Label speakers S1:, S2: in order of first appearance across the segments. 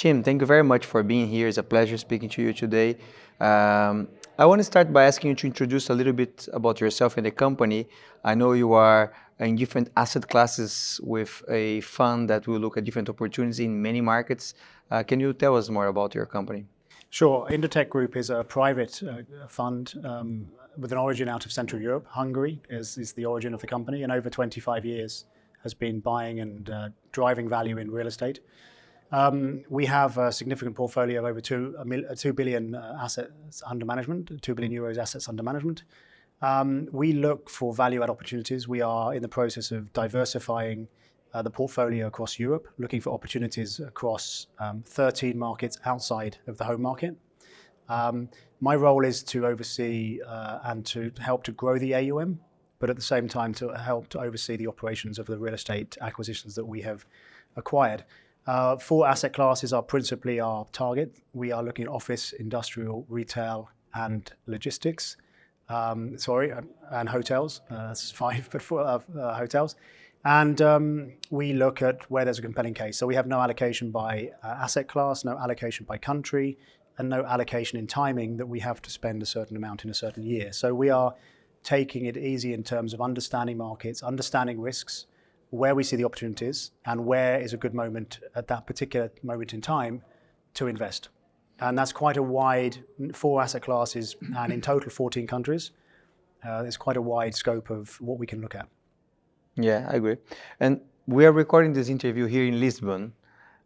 S1: Tim, thank you very much for being here. It's a pleasure speaking to you today. I want to start by asking you to introduce a little bit about yourself and the company. I know you are in different asset classes with a fund that will look at different opportunities in many markets. Can you tell us more about your company?
S2: Sure. Indotek Group is a private fund with an origin out of Central Europe. Hungary is the origin of the company, and over 25 years has been buying and driving value in real estate. We have a significant portfolio of over 2 billion assets under management, 2 billion euros assets under management. We look for value-add opportunities. We are in the process of diversifying the portfolio across Europe, looking for opportunities across 13 markets outside of the home market. My role is to oversee and to help to grow the AUM, but at the same time to help to oversee the operations of the real estate acquisitions that we have acquired. 4 asset classes are principally our target. We are looking at office, industrial, retail, and logistics. And hotels. That's 5, but 4 hotels. And we look at where there's a compelling case. So we have no allocation by asset class, no allocation by country, and no allocation in timing that we have to spend a certain amount in a certain year. So we are taking it easy in terms of understanding markets, understanding risks, where we see the opportunities, and where is a good moment at that particular moment in time to invest. And that's quite a wide 4 asset classes, and in total 14 countries. There's quite a wide scope of what we can look at.
S1: Yeah, I agree. And we are recording this interview here in Lisbon,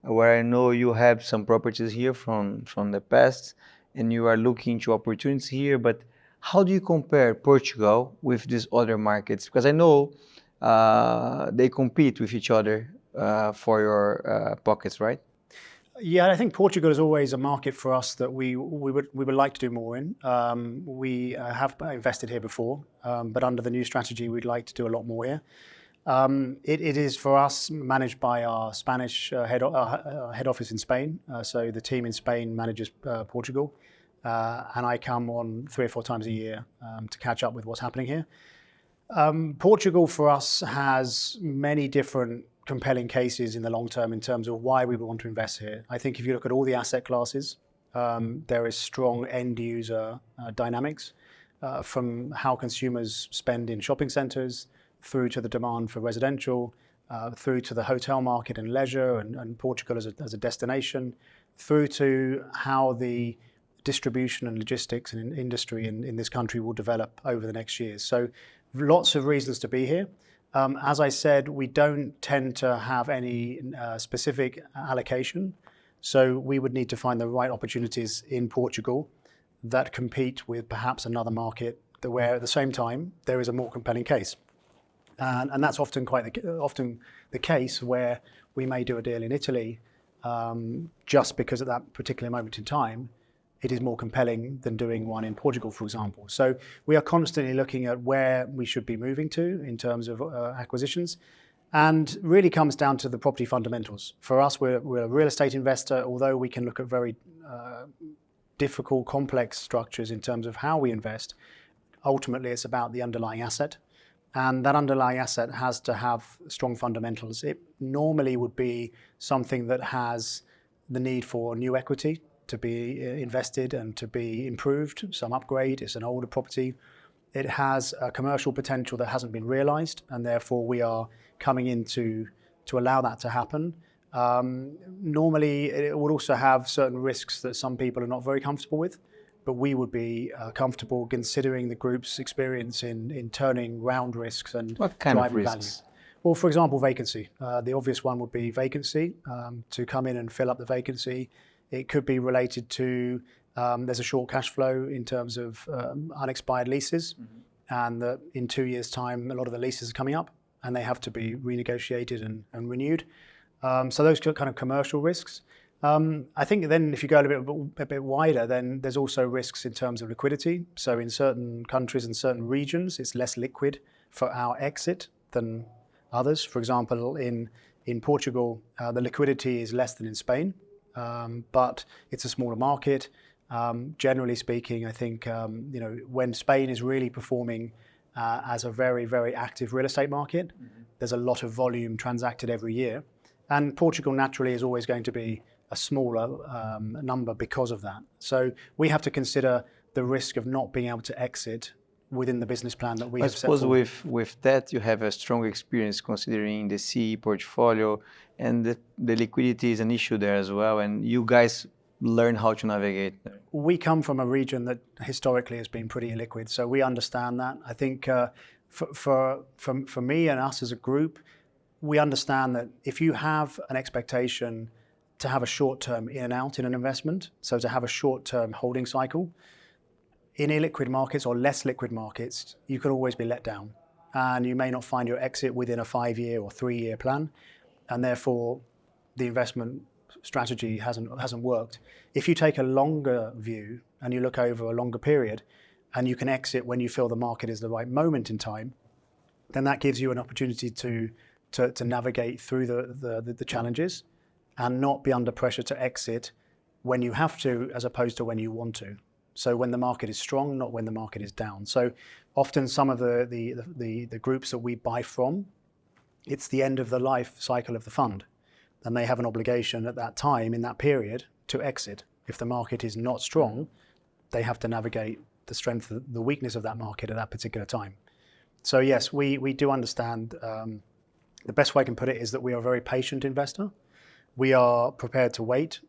S1: where I know you have some properties here from the past, and you are looking to opportunities here. But how do you compare Portugal with these other markets? Because I know they compete with each other for your pockets, right?
S2: Yeah, I think Portugal is always a market for us that we would like to do more in. We have invested here before, but under the new strategy, we'd like to do a lot more here. It is for us managed by our Spanish head office in Spain. So the team in Spain manages Portugal, and I come on 3 or 4 times a year to catch up with what's happening here. Portugal for us has many different compelling cases in the long term in terms of why we want to invest here. I think if you look at all the asset classes, there is strong end user dynamics from how consumers spend in shopping centres, through to the demand for residential, through to the hotel market and leisure and Portugal as a destination, through to how the distribution and logistics and industry in this country will develop over the next years. So lots of reasons to be here. As I said, we don't tend to have any specific allocation. So we would need to find the right opportunities in Portugal that compete with perhaps another market where at the same time there is a more compelling case. And that's often often the case where we may do a deal in Italy just because at that particular moment in time it is more compelling than doing one in Portugal, for example. So we are constantly looking at where we should be moving to in terms of acquisitions, and really comes down to the property fundamentals. For us, we're a real estate investor, although we can look at very difficult, complex structures in terms of how we invest. Ultimately, it's about the underlying asset, and that underlying asset has to have strong fundamentals. It normally would be something that has the need for new equity to be invested and to be improved, some upgrade. It's an older property. It has a commercial potential that hasn't been realized, and therefore we are coming in to allow that to happen. Normally, it would also have certain risks that some people are not very comfortable with, but we would be comfortable considering the group's experience in turning round risks and
S1: what kind of
S2: driving
S1: risks?
S2: value. Well, for example, vacancy. The obvious one would be vacancy, to come in and fill up the vacancy. It could be related to there's a short cash flow in terms of unexpired leases, and that in 2 years' time, a lot of the leases are coming up and they have to be renegotiated and renewed. So those kind of commercial risks. I think then if you go a bit wider, then there's also risks in terms of liquidity. So in certain countries and certain regions, it's less liquid for our exit than others. For example, in Portugal, the liquidity is less than in Spain. But it's a smaller market. Generally speaking, I think when Spain is really performing as a very, very active real estate market, there's a lot of volume transacted every year. And Portugal naturally is always going to be a smaller number because of that. So we have to consider the risk of not being able to exit within the business plan that we have set
S1: I suppose
S2: forward.
S1: with that you have a strong experience considering the CE portfolio, and the liquidity is an issue there as well, and you guys learn how to navigate there.
S2: We come from a region that historically has been pretty illiquid, so we understand that. I think for me and us as a group, we understand that if you have an expectation to have a short-term in and out in an investment, so to have a short-term holding cycle, in illiquid markets or less liquid markets, you can always be let down. And you may not find your exit within a 5-year or 3-year plan, and therefore the investment strategy hasn't worked. If you take a longer view and you look over a longer period, and you can exit when you feel the market is the right moment in time, then that gives you an opportunity to navigate through the challenges and not be under pressure to exit when you have to, as opposed to when you want to. So when the market is strong, not when the market is down. So often some of the groups that we buy from, it's the end of the life cycle of the fund, and they have an obligation at that time in that period to exit. If the market is not strong, they have to navigate the strength, the weakness of that market at that particular time. So yes, we do understand. The best way I can put it is that we are a very patient investor. We are prepared to wait.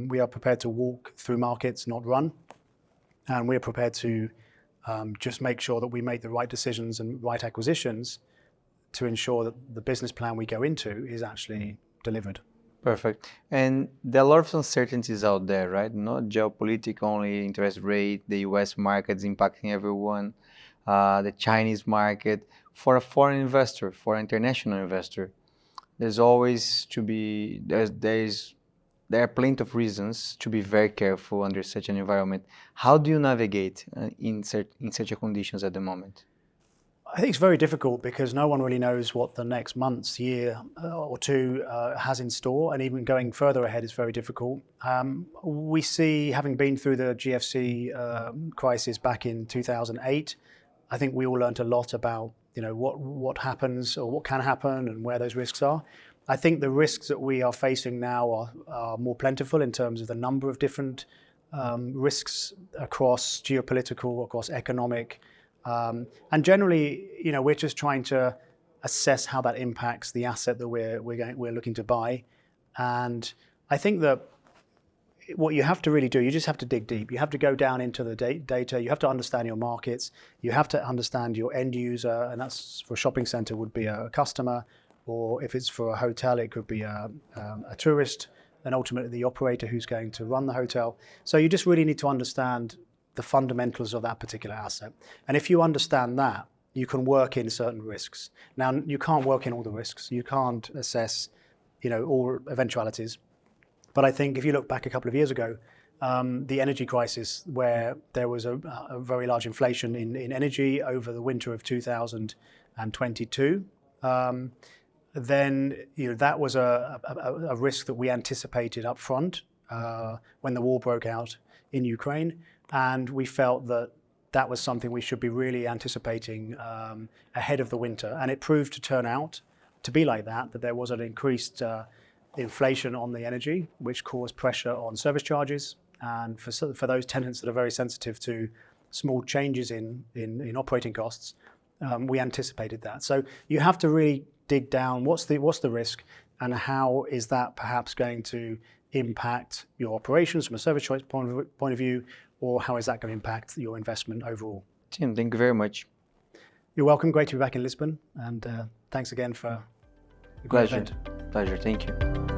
S2: We are prepared to walk through markets, not run. And we are prepared to just make sure that we make the right decisions and right acquisitions to ensure that the business plan we go into is actually delivered.
S1: Perfect. And there are a lot of uncertainties out there, right? Not geopolitical only, interest rate, the US markets impacting everyone, the Chinese market. For a foreign investor, for an international investor, there's always to be, there are plenty of reasons to be very careful under such an environment. How do you navigate in such a conditions at the moment?
S2: I think it's very difficult because no one really knows what the next months, year or two has in store, and even going further ahead is very difficult. We see, having been through the GFC crisis back in 2008, I think we all learned a lot about what happens or what can happen and where those risks are. I think the risks that we are facing now are more plentiful in terms of the number of different risks across geopolitical, across economic, and generally, we're just trying to assess how that impacts the asset that we're looking to buy. And I think that what you have to really do, you just have to dig deep. You have to go down into the data. You have to understand your markets. You have to understand your end user, and that's for a shopping center would be a customer, or if it's for a hotel, it could be a tourist, and ultimately the operator who's going to run the hotel. So you just really need to understand the fundamentals of that particular asset. And if you understand that, you can work in certain risks. Now, you can't work in all the risks. You can't assess, all eventualities. But I think if you look back a couple of years ago, the energy crisis, where there was a very large inflation in energy over the winter of 2022, then that was a risk that we anticipated up front when the war broke out in Ukraine. And we felt that was something we should be really anticipating ahead of the winter. And it proved to turn out to be like that there was an increased inflation on the energy, which caused pressure on service charges. And for those tenants that are very sensitive to small changes in operating costs, we anticipated that. So you have to really dig down, what's the risk, and how is that perhaps going to impact your operations from a service choice point of view, or how is that going to impact your investment overall?
S1: Tim, thank you very much.
S2: You're welcome. Great to be back in Lisbon, and thanks again for a great event.
S1: Pleasure. Thank you.